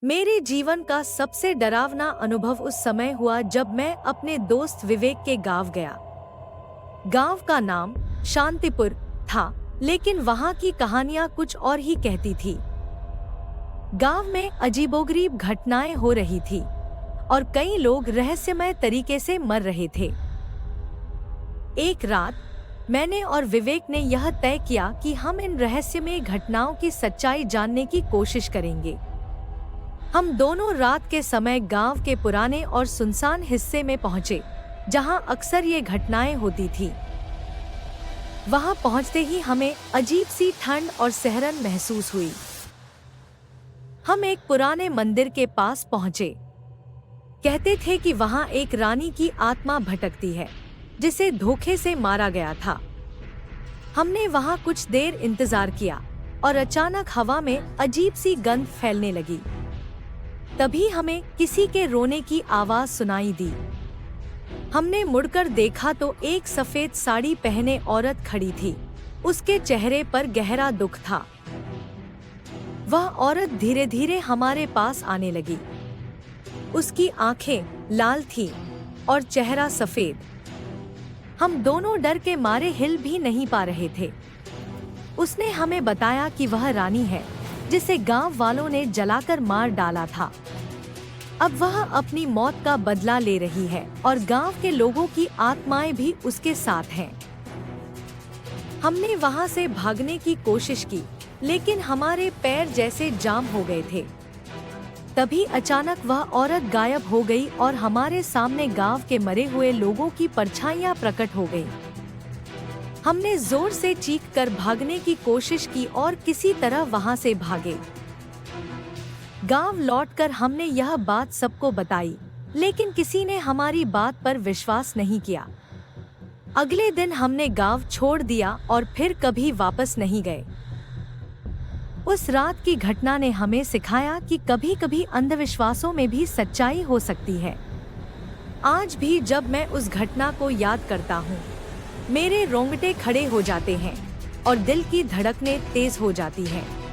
मेरे जीवन का सबसे डरावना अनुभव उस समय हुआ जब मैं अपने दोस्त विवेक के गांव गया। गांव का नाम शांतिपुर था, लेकिन वहां की कहानियां कुछ और ही कहती थी। गांव में अजीबोगरीब घटनाएं हो रही थी और कई लोग रहस्यमय तरीके से मर रहे थे। एक रात मैंने और विवेक ने यह तय किया कि हम इन रहस्यमय घटनाओं की सच्चाई जानने की कोशिश करेंगे। हम दोनों रात के समय गांव के पुराने और सुनसान हिस्से में पहुंचे, जहां अक्सर ये घटनाएं होती थी। वहां पहुंचते ही हमें अजीब सी ठंड और सिहरन महसूस हुई। हम एक पुराने मंदिर के पास पहुंचे। कहते थे कि वहां एक रानी की आत्मा भटकती है, जिसे धोखे से मारा गया था। हमने वहां कुछ देर इंतजार किया और अचानक हवा में अजीब सी गंध फैलने लगी। तभी हमें किसी के रोने की आवाज सुनाई दी। हमने मुड़कर देखा तो एक सफेद साड़ी पहने औरत खड़ी थी। उसके चेहरे पर गहरा दुख था। वह औरत धीरे धीरे हमारे पास आने लगी। उसकी आंखें लाल थीं और चेहरा सफेद। हम दोनों डर के मारे हिल भी नहीं पा रहे थे। उसने हमें बताया कि वह रानी है, जिसे गांव वालों ने जलाकर मार डाला था। अब वह अपनी मौत का बदला ले रही है और गांव के लोगों की आत्माएं भी उसके साथ हैं। हमने वहां से भागने की कोशिश की, लेकिन हमारे पैर जैसे जाम हो गए थे। तभी अचानक वह औरत गायब हो गई और हमारे सामने गांव के मरे हुए लोगों की परछाइयां प्रकट हो गईं। हमने जोर से चीखकर भागने की कोशिश की और किसी तरह वहां से भागे। गांव लौटकर हमने यह बात सबको बताई, लेकिन किसी ने हमारी बात पर विश्वास नहीं किया। अगले दिन हमने गांव छोड़ दिया और फिर कभी वापस नहीं गए। उस रात की घटना ने हमें सिखाया कि कभी-कभी अंधविश्वासों में भी सच्चाई हो सकती है। आज भी जब मैं उस घटना को याद करता हूँ, मेरे रोंगटे खड़े हो जाते हैं और दिल की धड़कनें तेज हो जाती हैं।